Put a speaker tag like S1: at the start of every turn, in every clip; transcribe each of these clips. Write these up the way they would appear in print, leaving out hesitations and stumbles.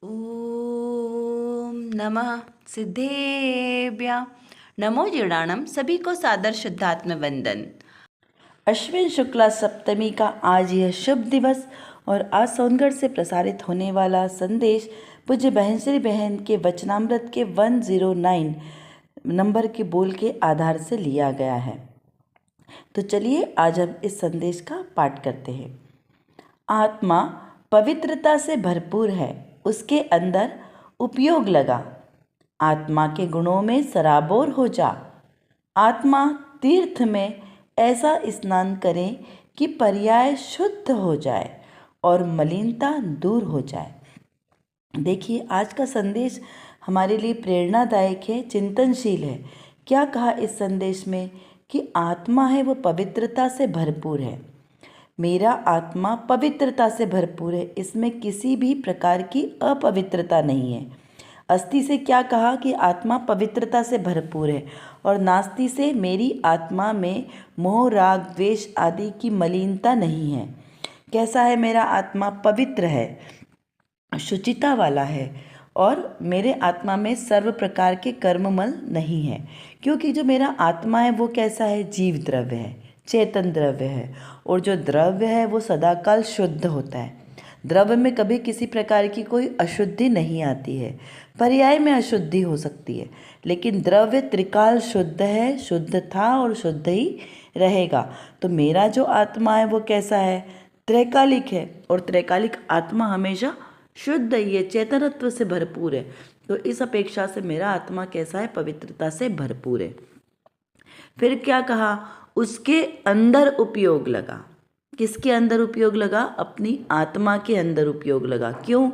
S1: ओम नमः सिद्धेभ्य। नमो जीर्णाणम। सभी को सादर शुद्धात्म वंदन।
S2: अश्विन शुक्ला सप्तमी का आज यह शुभ दिवस और आज सोनगढ़ से प्रसारित होने वाला संदेश पूज्य बहन श्री बहन के वचनामृत के 109 नंबर के बोल के आधार से लिया गया है। तो चलिए आज हम इस संदेश का पाठ करते हैं। आत्मा पवित्रता से भरपूर है, उसके अंदर उपयोग लगा। आत्मा के गुणों में सराबोर हो जा। आत्मा तीर्थ में ऐसा स्नान करें कि पर्याय शुद्ध हो जाए और मलिनता दूर हो जाए। देखिए, आज का संदेश हमारे लिए प्रेरणादायक है, चिंतनशील है। क्या कहा इस संदेश में कि आत्मा है वो पवित्रता से भरपूर है। मेरा आत्मा पवित्रता से भरपूर है, इसमें किसी भी प्रकार की अपवित्रता नहीं है। अस्ति से क्या कहा कि आत्मा पवित्रता से भरपूर है और नास्ति से मेरी आत्मा में मोह राग द्वेष आदि की मलिनता नहीं है। कैसा है मेरा आत्मा? पवित्र है, शुचिता वाला है और मेरे आत्मा में सर्व प्रकार के कर्ममल नहीं है। क्योंकि जो मेरा आत्मा है वो कैसा है? जीव द्रव्य है, चेतन द्रव्य है और जो द्रव्य है वो सदाकाल शुद्ध होता है। द्रव्य में कभी किसी प्रकार की कोई अशुद्धि नहीं आती है। पर्याय में अशुद्धि हो सकती है, लेकिन द्रव्य त्रिकाल शुद्ध है, शुद्ध था और शुद्ध ही रहेगा। तो मेरा जो आत्मा है वो कैसा है? त्रैकालिक है और त्रैकालिक आत्मा हमेशा शुद्ध है, ये चेतनत्व से भरपूर है। तो इस अपेक्षा से मेरा आत्मा कैसा है? पवित्रता से भरपूर है। फिर क्या कहा? उसके अंदर उपयोग लगा। किसके अंदर उपयोग लगा? अपनी आत्मा के अंदर उपयोग लगा। क्यों?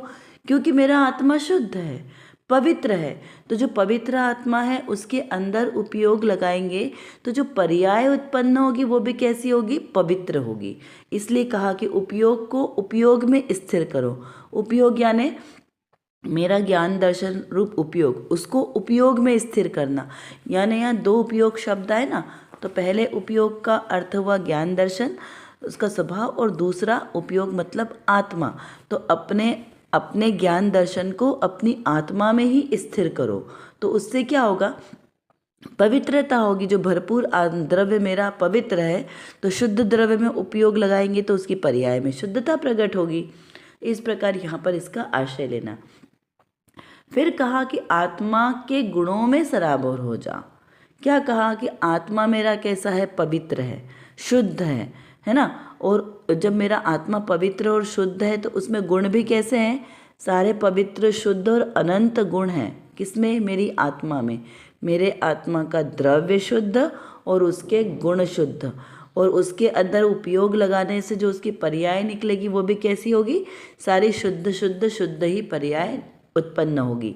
S2: क्योंकि मेरा आत्मा शुद्ध है, पवित्र है। तो जो पवित्र आत्मा है उसके अंदर उपयोग लगाएंगे तो जो पर्याय उत्पन्न होगी वो भी कैसी होगी? पवित्र होगी। इसलिए कहा कि उपयोग को उपयोग में स्थिर करो। उपयोग यानी मेरा ज्ञान दर्शन रूप उपयोग, उसको उपयोग में स्थिर करना। यानी यहाँ दो उपयोग शब्द आए ना, तो पहले उपयोग का अर्थ हुआ ज्ञान दर्शन, उसका स्वभाव, और दूसरा उपयोग मतलब आत्मा। तो अपने ज्ञान दर्शन को अपनी आत्मा में ही स्थिर करो, तो उससे क्या होगा? पवित्रता होगी। जो भरपूर द्रव्य मेरा पवित्र है तो शुद्ध द्रव्य में उपयोग लगाएंगे तो उसकी पर्याय में शुद्धता प्रकट होगी। इस प्रकार यहाँ पर इसका आशय लेना। फिर कहा कि आत्मा के गुणों में सराबोर हो जा। क्या कहा कि आत्मा मेरा कैसा है? पवित्र है, शुद्ध है ना। और जब मेरा आत्मा पवित्र और शुद्ध है तो उसमें गुण भी कैसे हैं? सारे पवित्र, शुद्ध और अनंत गुण हैं। किसमें? मेरी आत्मा में। मेरे आत्मा का द्रव्य शुद्ध और उसके गुण शुद्ध, और उसके अंदर उपयोग लगाने से जो उसकी पर्याय निकलेगी वो भी कैसी होगी? सारी शुद्ध शुद्ध शुद्ध ही पर्याय उत्पन्न होगी।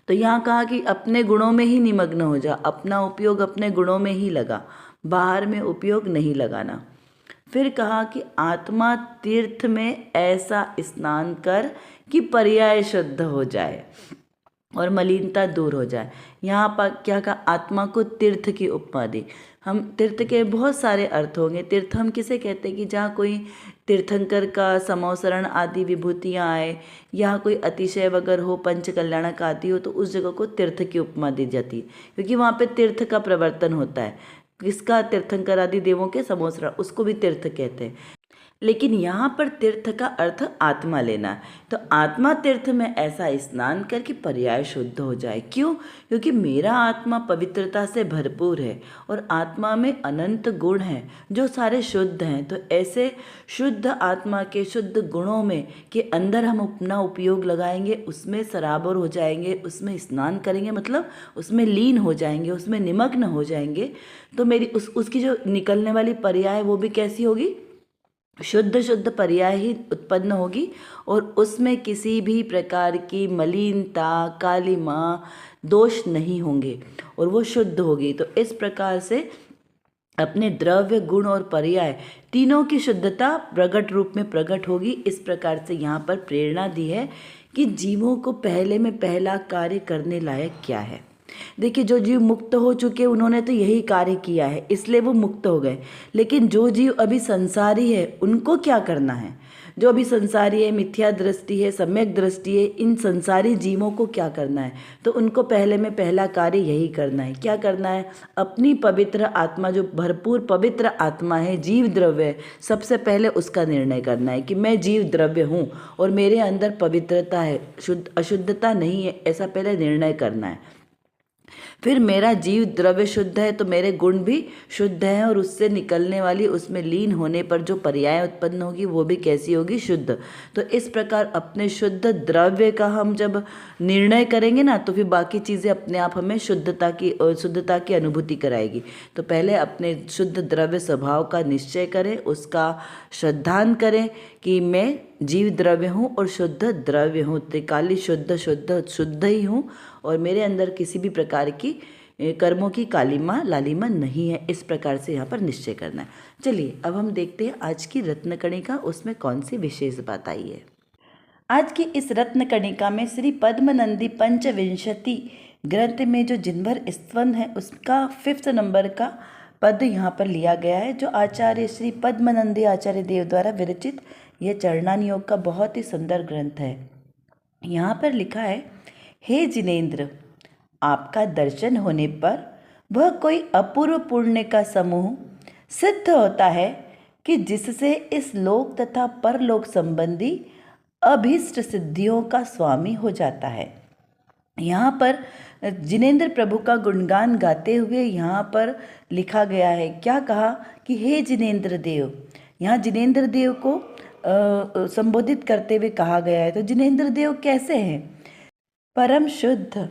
S2: तो यहाँ कहा कि अपने गुणों में ही निमग्न हो जा, अपना उपयोग अपने गुणों में ही लगा, बाहर में उपयोग नहीं लगाना। फिर कहा कि आत्मा तीर्थ में ऐसा स्नान कर कि पर्याय शुद्ध हो जाए और मलिनता दूर हो जाए। यहाँ पर क्या कहा? आत्मा को तीर्थ की उपमा दी। हम तीर्थ के बहुत सारे अर्थ होंगे। तीर्थ हम किसे कहते हैं? कि जहाँ कोई तीर्थंकर का समवसरण आदि विभूतियाँ आए, या कोई अतिशय वगैरह हो, पंच कल्याणक आदि हो, तो उस जगह को तीर्थ की उपमा दी जाती है, क्योंकि वहाँ पे तीर्थ का प्रवर्तन होता है। किसका? तीर्थंकर आदि देवों के समवसरण, उसको भी तीर्थ कहते हैं। लेकिन यहाँ पर तीर्थ का अर्थ आत्मा लेना है। तो आत्मा तीर्थ में ऐसा स्नान करके पर्याय शुद्ध हो जाए। क्यों? क्योंकि मेरा आत्मा पवित्रता से भरपूर है और आत्मा में अनंत गुण हैं जो सारे शुद्ध हैं। तो ऐसे शुद्ध आत्मा के शुद्ध गुणों में के अंदर हम अपना उपयोग लगाएंगे, उसमें सराबोर हो जाएंगे, उसमें स्नान करेंगे, मतलब उसमें लीन हो जाएंगे, उसमें निमग्न हो जाएंगे। तो मेरी उसकी जो निकलने वाली पर्याय वो भी कैसी होगी? शुद्ध शुद्ध पर्याय ही उत्पन्न होगी और उसमें किसी भी प्रकार की मलिनता, कालिमा, दोष नहीं होंगे और वो शुद्ध होगी। तो इस प्रकार से अपने द्रव्य, गुण और पर्याय तीनों की शुद्धता प्रगट रूप में प्रकट होगी। इस प्रकार से यहाँ पर प्रेरणा दी है कि जीवों को पहले में पहला कार्य करने लायक क्या है। देखिए, जो जीव मुक्त हो चुके उन्होंने तो यही कार्य किया है, इसलिए वो मुक्त हो गए। लेकिन जो जीव अभी संसारी है उनको क्या करना है? जो भी संसारी है, मिथ्या दृष्टि है, सम्यक दृष्टि है, इन संसारी जीवों को क्या करना है? तो उनको पहले में पहला कार्य यही करना है। क्या करना है? अपनी पवित्र आत्मा, जो भरपूर पवित्र आत्मा है, जीव द्रव्य है, सबसे पहले उसका निर्णय करना है कि मैं जीव द्रव्य हूँ और मेरे अंदर पवित्रता है, अशुद्धता नहीं है, ऐसा पहले निर्णय करना है। फिर मेरा जीव द्रव्य शुद्ध है तो मेरे गुण भी शुद्ध हैं, और उससे निकलने वाली, उसमें लीन होने पर जो पर्याय उत्पन्न होगी वो भी कैसी होगी? शुद्ध। तो इस प्रकार अपने शुद्ध द्रव्य का हम जब निर्णय करेंगे ना, तो फिर बाकी चीज़ें अपने आप हमें शुद्धता की अनुभूति कराएगी। तो पहले अपने शुद्ध द्रव्य स्वभाव का निश्चय करें, उसका श्रद्धान करें कि मैं जीव द्रव्य हूँ और शुद्ध द्रव्य हूँ, त्रिकाली शुद्ध ही हूँ, और मेरे अंदर किसी भी प्रकार की कर्मों की कालीमा लालिमा नहीं है। इस प्रकार से यहाँ पर निश्चय करना है। चलिए अब हम देखते हैं आज की रत्न कणिका, उसमें कौन सी विशेष बात आई है। आज की इस रत्न कणिका में श्री पद्मनंदी पंचविंशति ग्रंथ में जो जिनभर स्तवन है उसका 5th नंबर का पद यहाँ पर लिया गया है, जो आचार्य श्री पद्मनंदी आचार्य देव द्वारा विरचित यह चरणान योग का बहुत ही सुंदर ग्रंथ है। यहाँ पर लिखा है, हे जिनेंद्र, आपका दर्शन होने पर वह कोई अपूर्व पुण्य का समूह सिद्ध होता है कि जिससे इस लोक तथा परलोक संबंधी अभीष्ट सिद्धियों का स्वामी हो जाता है। यहाँ पर जिनेंद्र प्रभु का गुणगान गाते हुए यहाँ पर लिखा गया है। क्या कहा कि हे जिनेंद्र देव, यहाँ जिनेंद्र देव को संबोधित करते हुए कहा गया है। तो जिनेंद्र देव कैसे हैं? परम शुद्ध,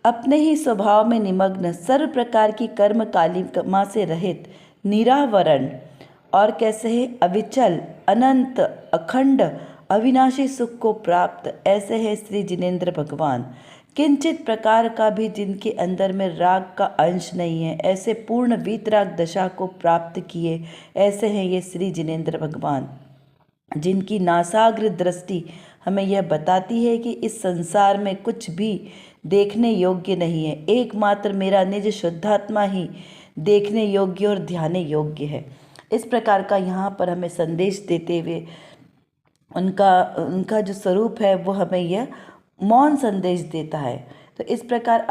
S2: अपने ही स्वभाव में निमग्न, सर्व प्रकार की कर्म कालिमा से रहित, निरावरण, और कैसे है? अविचल, अनंत, अखंड, अविनाशी सुख को प्राप्त, ऐसे है श्री जिनेंद्र भगवान। किंचित प्रकार का भी जिनके अंदर में राग का अंश नहीं है, ऐसे पूर्ण वीतराग दशा को प्राप्त किए, ऐसे हैं ये श्री जिनेंद्र भगवान, जिनकी नासाग्र दृष्टि हमें यह बताती है कि इस संसार में कुछ भी देखने योग्य नहीं है, एकमात्र मेरा निज शुद्धात्मा ही देखने योग्य और ध्याने योग्य है। इस प्रकार का यहाँ पर हमें संदेश देते हुए उनका जो स्वरूप है वो हमें यह मौन संदेश देता है। तो इस प्रकार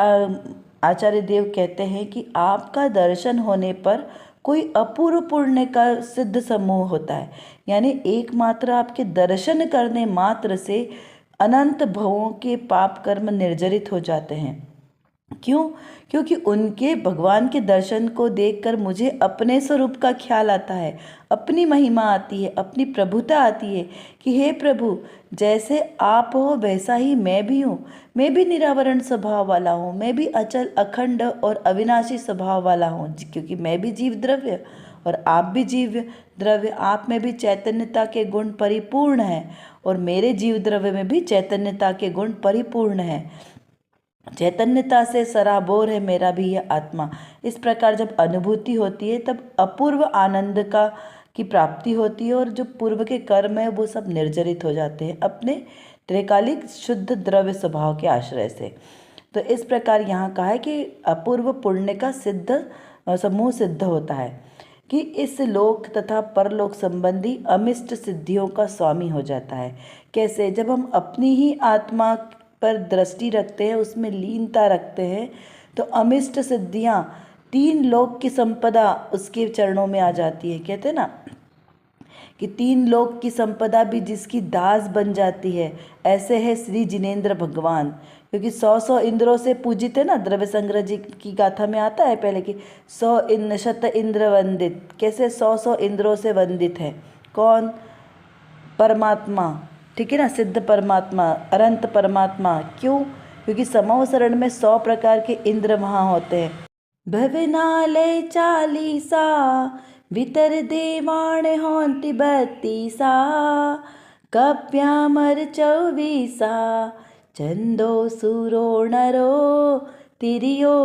S2: आचार्य देव कहते हैं कि आपका दर्शन होने पर कोई अपूर्व पुण्य का सिद्ध समूह होता है, यानी एकमात्र आपके दर्शन करने मात्र से अनंत भवों के पाप कर्म निर्जरित हो जाते हैं। क्यों? क्योंकि उनके भगवान के दर्शन को देखकर मुझे अपने स्वरूप का ख्याल आता है, अपनी महिमा आती है, अपनी प्रभुता आती है कि हे प्रभु, जैसे आप हो वैसा ही मैं भी हूँ, मैं भी निरावरण स्वभाव वाला हूँ, मैं भी अचल, अखंड और अविनाशी स्वभाव वाला हूँ, क्योंकि मैं भी जीव द्रव्य और आप भी जीव द्रव्य, आप में भी चैतन्यता के गुण परिपूर्ण हैं और मेरे जीव द्रव्य में भी चैतन्यता के गुण परिपूर्ण हैं। चैतन्यता से सराबोर है मेरा भी यह आत्मा। इस प्रकार जब अनुभूति होती है तब अपूर्व आनंद की प्राप्ति होती है, और जो पूर्व के कर्म है वो सब निर्जरित हो जाते हैं अपने त्रिकालिक शुद्ध द्रव्य स्वभाव के आश्रय से। तो इस प्रकार यहाँ कहा है कि अपूर्व पुण्य का सिद्ध समूह सिद्ध होता है कि इस लोक तथा परलोक संबंधी अमिष्ट सिद्धियों का स्वामी हो जाता है। कैसे? जब हम अपनी ही आत्मा पर दृष्टि रखते हैं, उसमें लीनता रखते हैं, तो अमिष्ट सिद्धियाँ, 3 लोक की संपदा उसके चरणों में आ जाती है। कहते हैं ना कि 3 लोक की संपदा भी जिसकी दास बन जाती है, ऐसे है श्री जिनेंद्र भगवान। क्योंकि 100 इंद्रों से पूजित है ना, द्रव्य संग्रह जी की गाथा में आता है पहले कि 100 शत इंद्र वंदित। कैसे 100 इंद्रों से वंदित है? कौन? परमात्मा, ठीक है ना, सिद्ध परमात्मा, अनंत परमात्मा। क्यों? क्योंकि समवसरण में 100 प्रकार के इंद्र वहाँ होते हैं। भवनालय 40 वितर देवाण होंति 32 कप्यामर 24 चंदो सूरो नरो तिरियो।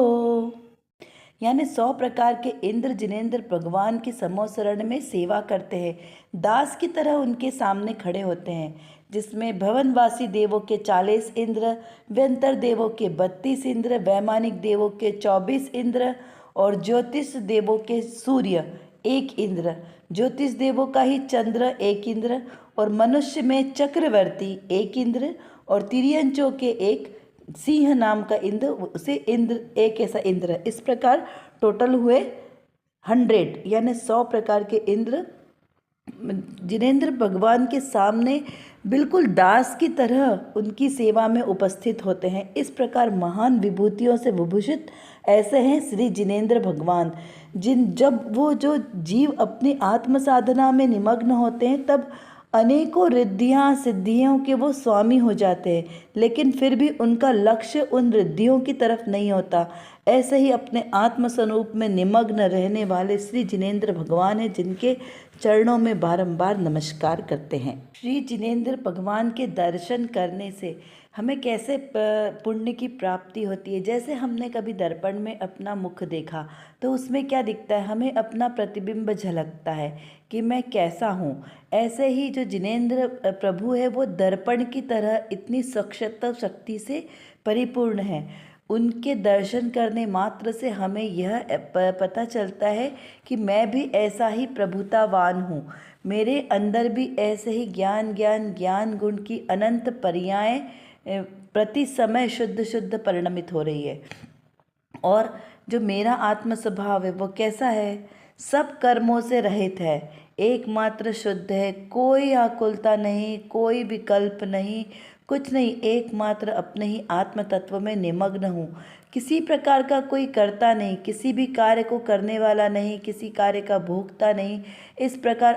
S2: यानी 100 प्रकार के इंद्र जिनेंद्र भगवान के समोसरण में सेवा करते हैं, दास की तरह उनके सामने खड़े होते हैं, जिसमें भवनवासी देवों के 40 इंद्र, व्यंतर देवों के 32 इंद्र, वैमानिक देवों के 24 इंद्र और ज्योतिष देवों के सूर्य 1 इंद्र, ज्योतिष देवों का ही चंद्र 1 इंद्र और मनुष्य में चक्रवर्ती एक इंद्र और तिर्यंचों के एक सिंह नाम का इंद्र, उसे इंद्र एक ऐसा इंद्र है। इस प्रकार टोटल हुए 100 यानी 100 प्रकार के इंद्र जिनेंद्र भगवान के सामने बिल्कुल दास की तरह उनकी सेवा में उपस्थित होते हैं। इस प्रकार महान विभूतियों से विभूषित ऐसे हैं श्री जिनेंद्र भगवान, जब वो जो जीव अपनी आत्म साधना में निमग्न होते हैं तब अनेकों रिद्धियाँ सिद्धियों के वो स्वामी हो जाते हैं, लेकिन फिर भी उनका लक्ष्य उन रिद्धियों की तरफ नहीं होता। ऐसे ही अपने आत्मस्वरूप में निमग्न रहने वाले श्री जिनेंद्र भगवान हैं, जिनके चरणों में बारंबार नमस्कार करते हैं। श्री जिनेंद्र भगवान के दर्शन करने से हमें कैसे पुण्य की प्राप्ति होती है। जैसे हमने कभी दर्पण में अपना मुख देखा तो उसमें क्या दिखता है, हमें अपना प्रतिबिंब झलकता है कि मैं कैसा हूँ। ऐसे ही जो जिनेंद्र प्रभु है वो दर्पण की तरह इतनी सक्षता शक्ति से परिपूर्ण है। उनके दर्शन करने मात्र से हमें यह पता चलता है कि मैं भी ऐसा ही प्रभुतावान हूँ, मेरे अंदर भी ऐसे ही ज्ञान गुण की अनंत पर्यायें प्रति समय शुद्ध शुद्ध परिणमित हो रही है। और जो मेरा आत्म स्वभाव है वो कैसा है, सब कर्मों से रहित है, एकमात्र शुद्ध है, कोई आकुलता नहीं, कोई विकल्प नहीं, कुछ नहीं, एकमात्र अपने ही आत्म तत्व में निमग्न हूँ। किसी प्रकार का कोई कर्ता नहीं, किसी भी कार्य को करने वाला नहीं, किसी कार्य का भोगता नहीं। इस प्रकार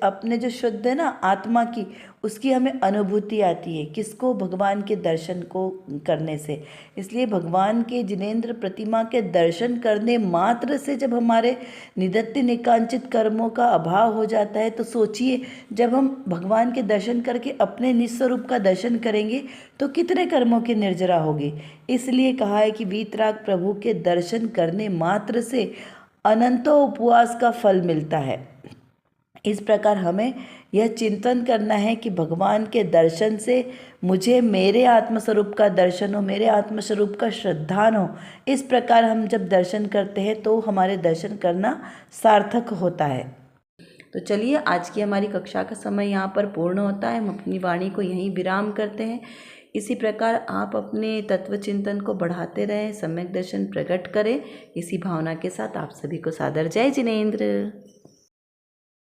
S2: अपने जो शुद्ध है ना आत्मा की, उसकी हमें अनुभूति आती है। किसको, भगवान के दर्शन को करने से। इसलिए भगवान के जिनेंद्र प्रतिमा के दर्शन करने मात्र से जब हमारे निदत्य निकांचित कर्मों का अभाव हो जाता है, तो सोचिए जब हम भगवान के दर्शन करके अपने निस्वरूप का दर्शन करेंगे तो कितने कर्मों की निर्जरा होगी। इसलिए कहा है कि वीतराग प्रभु के दर्शन करने मात्र से अनंतों उपवास का फल मिलता है। इस प्रकार हमें यह चिंतन करना है कि भगवान के दर्शन से मुझे मेरे आत्मस्वरूप का दर्शन हो, मेरे आत्मस्वरूप का श्रद्धान हो। इस प्रकार हम जब दर्शन करते हैं तो हमारे दर्शन करना सार्थक होता है। तो चलिए आज की हमारी कक्षा का समय यहाँ पर पूर्ण होता है। हम अपनी वाणी को यहीं विराम करते हैं। इसी प्रकार आप अपने तत्व चिंतन को बढ़ाते रहें, सम्यक दर्शन प्रकट करें। इसी भावना के साथ आप सभी को सादर जय जिनेंद्र।